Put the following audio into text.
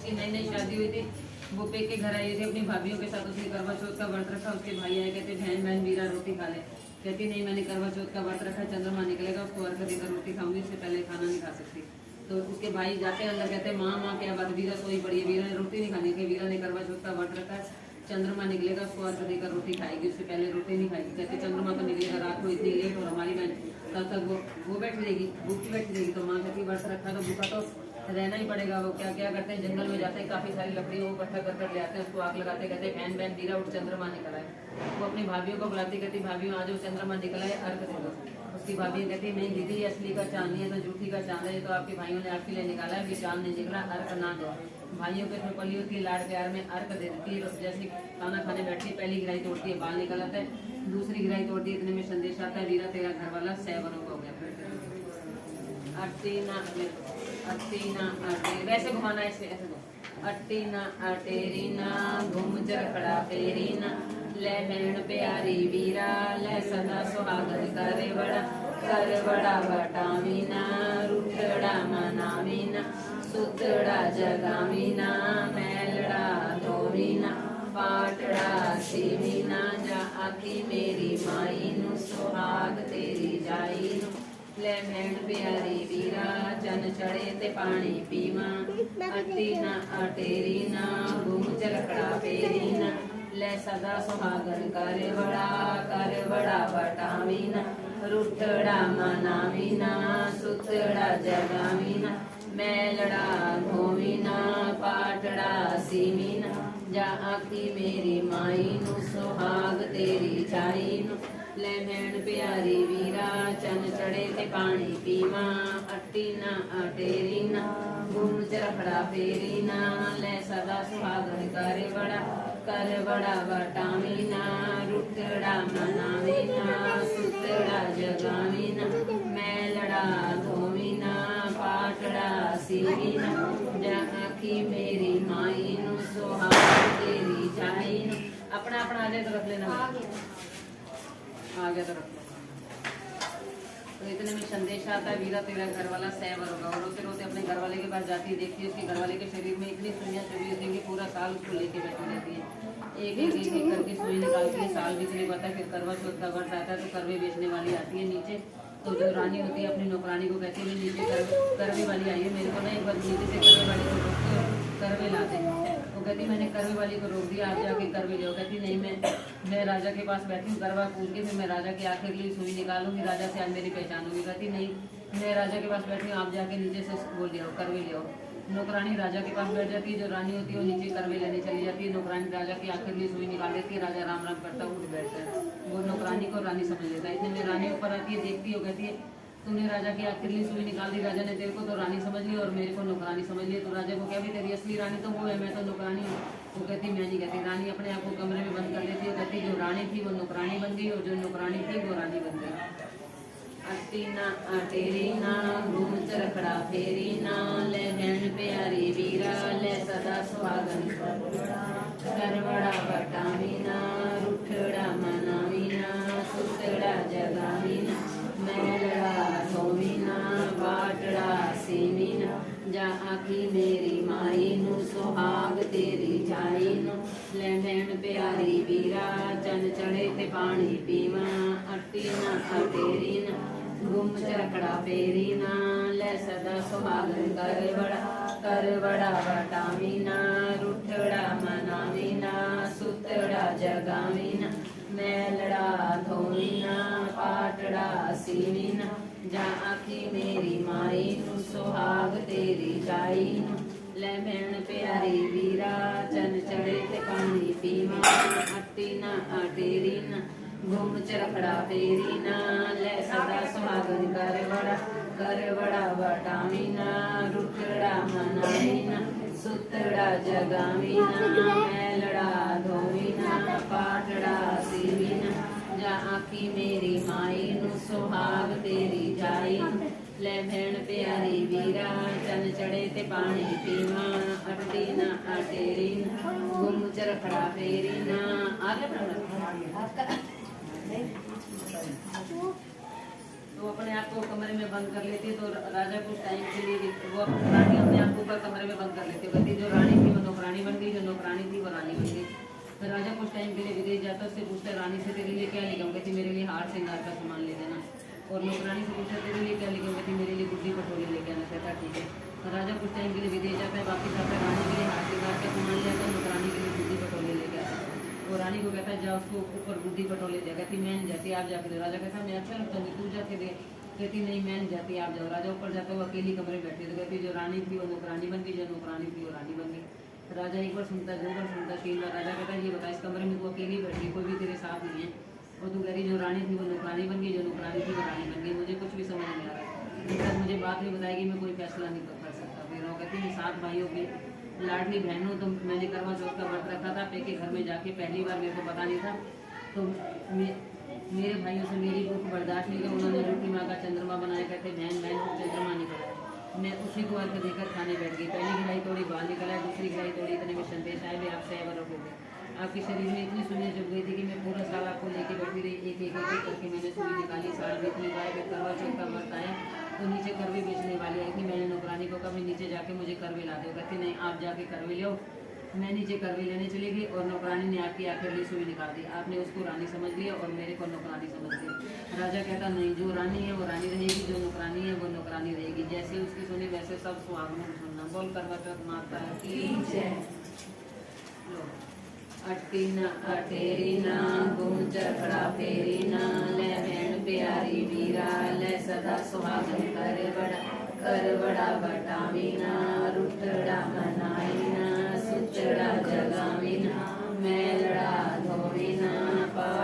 उसकी नई नई शादी हुई थी, वो पे के घर आई थी अपनी भाभीियों के साथ, उसने करवा चौथ का व्रत रखा। उसके भाई आए, कहते बहन बहन वीरा रोटी खा ले। कहती नहीं, मैंने करवा चौथ का व्रत रखा, चंद्रमा निकलेगा उसको अर्घ देकर रोटी खाऊंगी, इससे पहले खाना नहीं खा सकती। तो उसके भाई जाते हैं अंदर, कहते माँ माँ क्या बात, वीरा सोई पड़ी है, वीरा ने रोटी नहीं खानी है, वीरा ने करवा चौथ का व्रत रखा है, चंद्रमा निकलेगा उसको अर्घ देकर रोटी खाएगी, उससे पहले रोटी नहीं खाएगी। कहते चंद्रमा तो निकलेगा रात को इतनी लेट, और हमारी बहन तब तक वो बैठ रहेगी, भूखी बैठ रहेगी। तो माँ कहती व्रत रखा तो भूखा तो रहना ही पड़ेगा। वो क्या क्या करते हैं, जंगल में जाते हैं, काफी सारी लकड़ी वो इकट्ठा कर ले आते हैं, उसको आग लगाते, कहते हैं बहन बहन वीरा उठ, चंद्रमा निकला है। वो अपनी भाभीियों को बुलाती, कहती भाभीियों आज चंद्रमा निकला है, अर्घ दे दो। उसकी भाभी कहती नहीं दीदी, असली का चांद नहीं है तो झूठी का चांद है, ये तो आपके भाइयों ने आपके लिए निकाला है, चांद नहीं निकला, अर्घ ना दो। भाइयों के पली होती है, लाड प्यार में अर्घ दे देती है। जैसे खाना खाने बैठती है, पहली गिराई तोड़ती है, बाल निकल आता है, दूसरी गिराई तोड़ती है, इतने में संदेश आता है वीरा तेरा घर वाला 6 वर्षों का हो गया। वैसे घुमाना है, ऐसे ऐसे दो। अट्टीना अटेरीना घूम चरखड़ा फेरीना, ले बहन प्यारी वीरा, ले सदा सुहागन करे बड़ा बटामीना, रूठड़ा मनामीना, सुतड़ा जगामीना, मैलड़ा धोमीना, पाटड़ा सीमीना, जा आखी मेरी माई नु, सुहाग तेरी जाई नु, ले भैन प्यारी वीरा, चन चढ़े ते पानी पीवा, अट्टीना अटेरीना घूम चरखड़ा फेरीना, ले सदा सुहागन करे बड़ा बटामीना, रूठड़ा मनामीना, सुतड़ा जगामीना, मैलड़ा धोमीना, पाटड़ा सीमीना, जा आखी मेरी माई नु, सुहाग तेरी जाई नु, ले भैन प्यारी वीरा, चन चढ़े ते पानी पीवा, अट्टीना अटेरीना घूम चरखड़ा फेरीना, ले सदा सुहागन करे बड़ा बटामीना, रूठड़ा मनामीना, सुतड़ा जगामीना, मैलड़ा धोमीना, पाटड़ा सीमीना, जा आखी मेरी माई नु, सुहाग तेरी जाई नु। अपना अपना आ जाए तो रख लेना, आ गया तो रख लो। तो इतने में संदेश आता है वीरा तेरा घर वाला 6 वर्ष होगा। और रोते रोते अपने घर वाले के पास जाती है, देखती है उसके घर वाले के शरीर में इतनी सुइयां चुभी होती है कि पूरा साल उसको लेके बैठी रहती है, एक एक करके सुई निकालती है, साल बीतने पाता है। फिर करवा चौथ का व्रत आता है तो करवे बेचने वाली आती है नीचे, तो जो रानी होती है अपनी नौकरानी को कहती है नीचे करवे वाली आई है, मेरे को ना एक बार नीचे से करवे वाली को रोकती है, करवे लाते हैं। वो कहती मैंने करवे वाली को रोक दिया, आप जाके करवे लो। कहती नहीं, मैं राजा के पास बैठी हूँ, करवा पूछ के फिर मैं राजा के आखिर लिए सुई निकालूंगी, राजा से आज मेरी पहचान होगी। कहती नहीं, मैं राजा के पास बैठी हूँ, आप जाके नीचे से वो ले आओ, करवे ले आओ। नौकरानी राजा के पास बैठ जाती है, जो रानी होती है वो नीचे करवे लेने चली जाती है, नौकरानी राजा की आखिर लिए सुई निकाल देती है, राजा राम राम करता उठ बैठता है, वो नौकरानी को रानी समझ लेता है। इतने में रानी ऊपर आती है, देखती है, कहती है तूने राजा की आखिर लिए सुई निकाल दी, राजा ने तेरे को तो रानी समझ ली और मेरे को नौकरानी समझ ली, तो राजा को क्या भी तेरी असली रानी तो वो है, मैं तो नौकरानी हूँ। वो कहती मैं नहीं कहती, रानी अपने आप को कमरे में बंद कर लेती है, कहती जो रानी थी वो नौकरानी बन गई और जो नौकरानी थी वो रानी बन गई। अट्टीना अटेरीना घूम चरखड़ा फेरीना, ले बहन प्यारी वीरा, ले सदा सुहागन कर बड़ा बटामीना, रूठड़ा मनामीना, सुतड़ा जगामीना, मैलड़ा धोमीना, पाटड़ा सीमीना, जा आखी मेरी माई नु, सुहाग तेरी जाई नु, ले बहन प्यारी वीरा, चन चढ़े ते पानी पीवा, अट्टीना अटेरीना घूम चरखड़ा फेरीना, ले सदा सुहागन कर बड़ा बटामीना, रूठड़ा मनामीना, सुतड़ा जगामीना, मैलड़ा धोमीना, पाटड़ा सीमीना, जा आखी मेरी माई नु, सुहाग तेरी जाई नु, ले बहन प्यारी वीरा, चन चढ़े ते पानी पीवा, अट्टीना अटेरीना घूम चरखड़ा फेरीना, ले सदा सुहागन कर बड़ा बटामीना, रूठड़ा मनामीना, सुतड़ा जगामीना, मैलड़ा धोमीना, पाटड़ा सीमीना, जा आखी मेरी माई नु, सुहाग तेरी जाई नु, ले बहन प्यारी वीरा, चन चढ़े ते पानी पीवा, अट्टीना अटेरीना घूम चरखड़ा फेरीना। आगे तो अपने आप को कमरे में बंद कर लेती है, तो राजा कुछ टाइम के लिए वो रानी अपने आप को ऊपर कमरे में बंद कर लेती है। जो रानी नौकरानी बन गई, जो नौकरानी थी वो रानी बन गई। तो राजा कुछ टाइम के लिए विदेश जाता, उससे पूछता है रानी से तेरे लिए क्या लेके आऊँ, कहती मेरे लिए हार श्रृंगार का सामान ले देना। और नौकरानी से पूछता तेरे लिए क्या लेके आऊँ, कहती मेरे लिए गुड्डी पटोली लेके आना। कहता ठीक है। तो राजा कुछ टाइम के लिए विदेश जाता है, वापिस आता है, रानी के लिए हार श्रृंगार का सामान ले आता है, नौकरानी के लिए गुड्डी पटोली लेके आता है। और रानी को कहता है जा उसको ऊपर गुड्डी पटोले दे, कहती मैं नहीं जाती, आप जाके दो। राजा कहता मैं अच्छा लगता हूँ, तू जाके दे, कहती नहीं मैं नहीं जाती, आप जाओ। राजा ऊपर जाता है, वो अकेली कमरे में बैठी, तो कहती जो रानी थी वो नौकरानी बन गई, जो नौकरानी थी वो रानी बन गई। राजा एक बार सुनता, दो बार सुनता, तीन बार। राजा कहता है ये बता, इस कमरे में तू अकेली बैठी, कोई भी तेरे साथ नहीं है, और तू कह रही जो रानी थी वो नौकरानी बन गई, जो नौकरानी थी वो रानी बन गई, मुझे कुछ भी समझ नहीं आ रहा, जब तक मुझे बात नहीं बताएगी मैं कोई फैसला नहीं कर सकता। फिर वो कहती मैं 7 भाइयों की लाडली बहन हूँ, तो मैंने करवा चौथ का व्रत रखा था, पेके घर में जाके पहली बार मेरे को पता नहीं था, तो मेरे भाइयों से मेरी भूख बर्दाश्त नहीं की, उन्होंने रोटी माँ का चंद्रमा बनाया, कहते बहन बहन को चंद्रमा निकला, मैं उसी को अर्घ देकर खाने बैठ गई। पहली गिलाई तोड़ी बाल निकला, दूसरी गिलाई तोड़ी, इतने में संदेश आए भी आप सहवर हो गए। आपके शरीर में इतनी सुनिए जब गई थी कि मैं पूरा साल आपको लेके बैठी रही, एक एक करके मैंने सुई निकाली, साल बीतने पाए, फिर करवा चौथ का व्रत आया तो नीचे करवे बेचने वाली आई थी, मैंने नौकरानी को कभी नीचे जाके मुझे करवे ला दो, कहती नहीं आप जाके करवे लो। मैं नीचे करवे लेने चली गई और नौकरानी ने आपकी आखिर सुई निकाल दी, आपने उसको रानी समझ लिया और मेरे को नौकरानी समझ लिया। राजा कहता नहीं, जो रानी है वो रानी रहेगी, जो नौकरानी है वो नौकरानी रहेगी, जैसे उसकी सुनी वैसे सब सुहाग में सुनना। बोल करवा चौथ माता की। अट्टी न अटेरी ना गुम चरखड़ा फेरी ना, ले बहन प्यारी वीरा, ले सदा सुहागन कर बड़ा बटावी ना, रुठड़ा मनाई ना, सुचड़ा जगावी ना, मैं लड़ा धोवी ना।